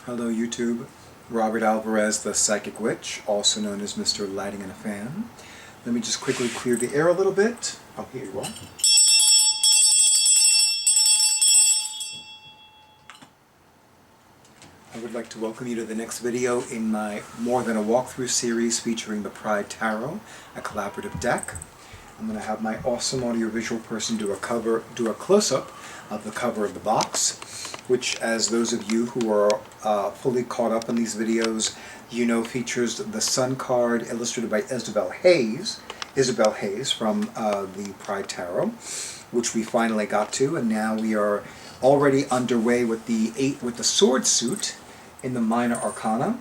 Hello YouTube, Robert Alvarez, the Psychic Witch, also known as Mr. Lighting and a Fan. Let me just quickly clear the air a little bit. Oh, here you are. I would like to welcome you to the next video in my More Than a Walkthrough series featuring the Pride Tarot, a collaborative deck. I'm going to have my awesome audiovisual person do a close-up of the cover of the box, which, as those of you who are fully caught up on these videos, you know features the Sun card illustrated by Isabel Hayes from the Pride Tarot, which we finally got to, and now we are already underway with the sword suit in the Minor Arcana.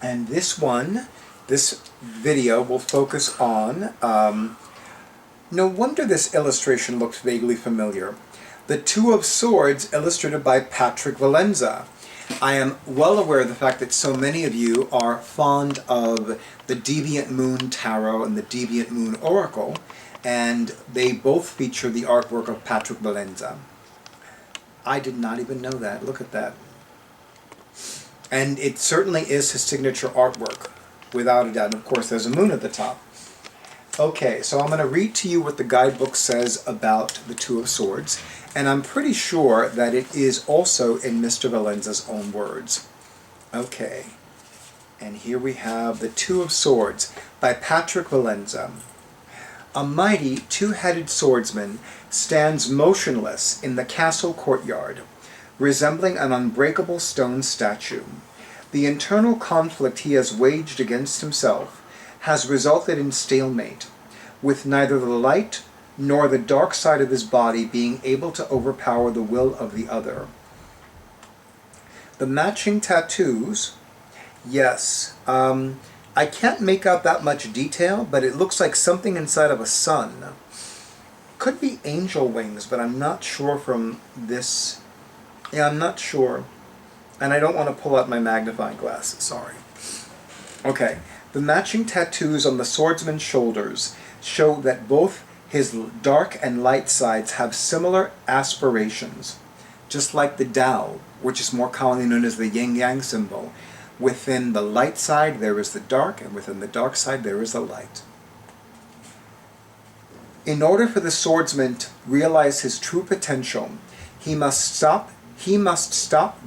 And this video will focus on, no wonder this illustration looks vaguely familiar, the Two of Swords illustrated by Patrick Valenza. I am well aware of the fact that so many of you are fond of the Deviant Moon Tarot and the Deviant Moon Oracle, and they both feature the artwork of Patrick Valenza. I did not even know that. Look at that. And it certainly is his signature artwork, without a doubt. And of course, there's a moon at the top. Okay, so I'm going to read to you what the guidebook says about the Two of Swords, and I'm pretty sure that it is also in Mr. Valenza's own words. Okay, and here we have the Two of Swords by Patrick Valenza. A mighty two-headed swordsman stands motionless in the castle courtyard, resembling an unbreakable stone statue. The internal conflict he has waged against himself has resulted in stalemate, with neither the light nor the dark side of his body being able to overpower the will of the other. The matching tattoos, yes, I can't make out that much detail, but it looks like something inside of a sun. Could be angel wings, but I'm not sure from this. Yeah, I'm not sure. And I don't want to pull out my magnifying glass, sorry. Okay, the matching tattoos on the swordsman's shoulders show that both his dark and light sides have similar aspirations, just like the Tao, which is more commonly known as the yin-yang symbol. Within the light side there is the dark, and within the dark side there is the light. In order for the swordsman to realize his true potential, he must stop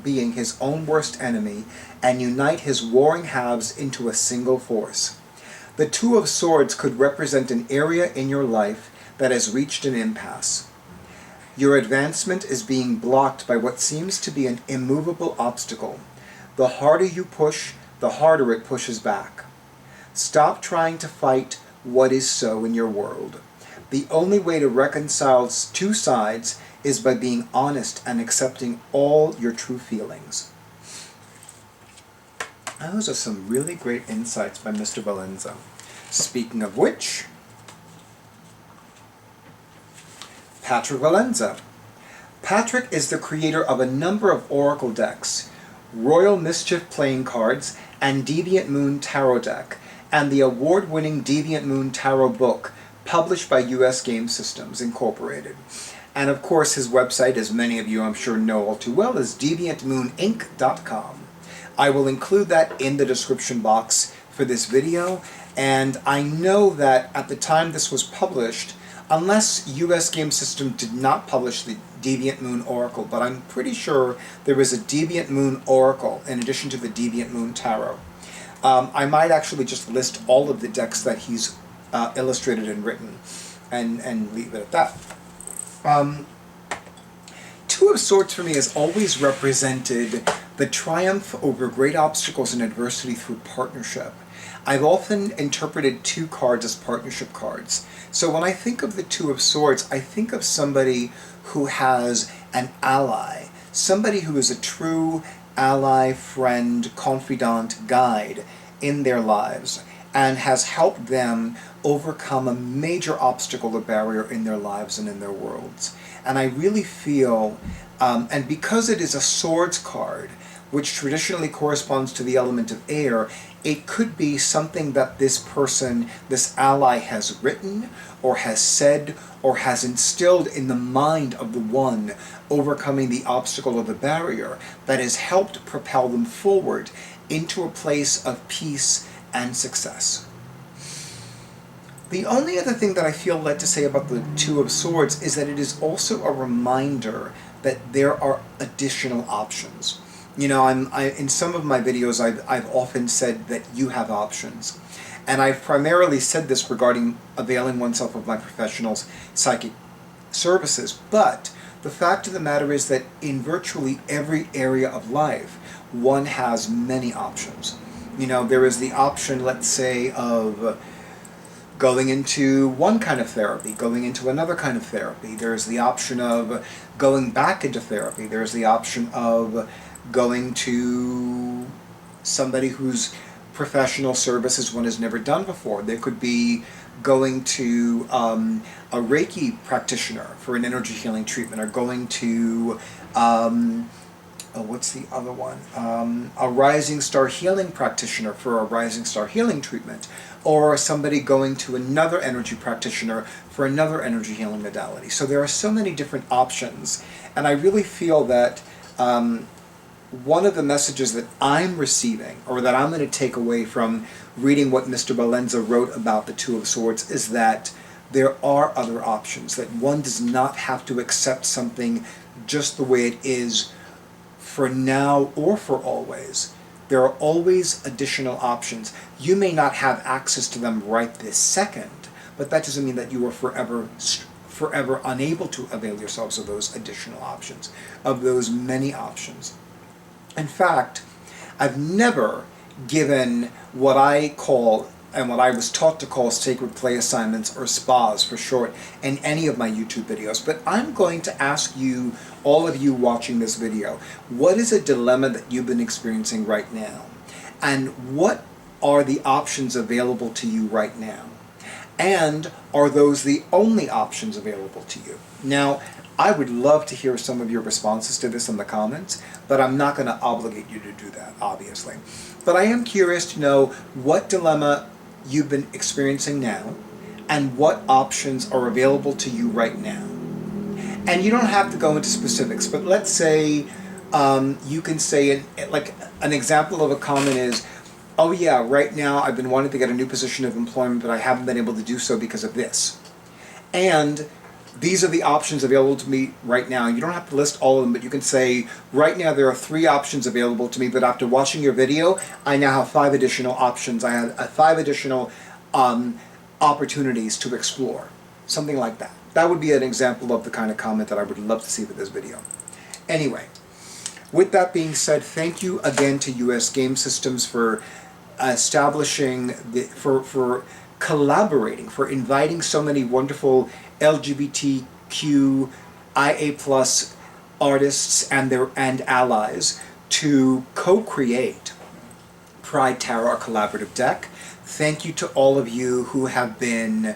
being his own worst enemy and unite his warring halves into a single force. The Two of Swords could represent an area in your life that has reached an impasse. Your advancement is being blocked by what seems to be an immovable obstacle. The harder you push, the harder it pushes back. Stop trying to fight what is so in your world. The only way to reconcile two sides is by being honest and accepting all your true feelings. Those are some really great insights by Mr. Valenza. Speaking of which, Patrick Valenza. Patrick is the creator of a number of oracle decks, Royal Mischief playing cards, and Deviant Moon Tarot deck, and the award-winning Deviant Moon Tarot book, published by US Game Systems Incorporated. And of course his website, as many of you I'm sure know all too well, is deviantmooninc.com. I will include that in the description box for this video, and I know that at the time this was published, unless US Game System did not publish the Deviant Moon Oracle, but I'm pretty sure there is a Deviant Moon Oracle in addition to the Deviant Moon Tarot. I might actually just list all of the decks that he's illustrated and written, and leave it at that. Two of Swords for me has always represented the triumph over great obstacles and adversity through partnership. I've often interpreted two cards as partnership cards. So when I think of the Two of Swords, I think of somebody who has an ally, somebody who is a true ally, friend, confidant, guide in their lives, and has helped them overcome a major obstacle or barrier in their lives and in their worlds. And I really feel, and because it is a swords card, which traditionally corresponds to the element of air, It could be something that this person, this ally, has written or has said or has instilled in the mind of the one overcoming the obstacle or the barrier that has helped propel them forward into a place of peace and success. The only other thing that I feel led to say about the Two of Swords is that it is also a reminder that there are additional options. You know, in some of my videos, I've often said that you have options. And I've primarily said this regarding availing oneself of my professional psychic services. But the fact of the matter is that in virtually every area of life, one has many options. You know, there is the option, let's say, of going into one kind of therapy, going into another kind of therapy. There's the option of going back into therapy. There's the option of going to somebody whose professional services one has never done before. There could be going to a Reiki practitioner for an energy healing treatment, or going to what's the other one? A rising star healing practitioner for a rising star healing treatment, or somebody going to another energy practitioner for another energy healing modality. So there are so many different options, and I really feel that one of the messages that I'm receiving, or that I'm going to take away from reading what Mr. Valenza wrote about the Two of Swords, is that there are other options, that one does not have to accept something just the way it is for now or for always. There are always additional options. You may not have access to them right this second, but that doesn't mean that you are forever unable to avail yourselves of those additional options, of those many options. In fact, I've never given what I call, and what I was taught to call, sacred play assignments, or spas for short, in any of my YouTube videos. But I'm going to ask you, all of you watching this video, what is a dilemma that you've been experiencing right now? And what are the options available to you right now? And are those the only options available to you? Now, I would love to hear some of your responses to this in the comments, but I'm not going to obligate you to do that, obviously. But I am curious to know what dilemma you've been experiencing now, and what options are available to you right now. And you don't have to go into specifics, but let's say you can say, like an example of a comment is, oh yeah, right now I've been wanting to get a new position of employment, but I haven't been able to do so because of this. And these are the options available to me right now. You don't have to list all of them, but you can say, right now there are 3 options available to me, but after watching your video, I now have 5 additional options. I have 5 additional opportunities to explore. Something like that. That would be an example of the kind of comment that I would love to see for this video. Anyway, with that being said, thank you again to US Game Systems for establishing, for collaborating, for inviting so many wonderful LGBTQ IA+ artists and allies to co-create Pride Tarot, a collaborative deck. Thank you to all of you who have been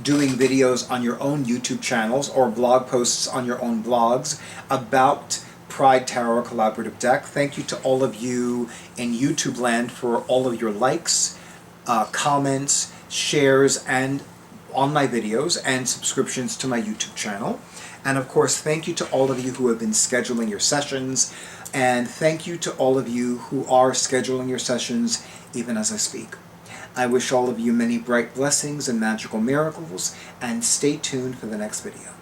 doing videos on your own YouTube channels or blog posts on your own blogs about Pride Tarot, collaborative deck. Thank you to all of you in YouTube land for all of your likes, comments, shares, and on my videos, and subscriptions to my YouTube channel. And of course, thank you to all of you who have been scheduling your sessions, and thank you to all of you who are scheduling your sessions even as I speak. I wish all of you many bright blessings and magical miracles, and stay tuned for the next video.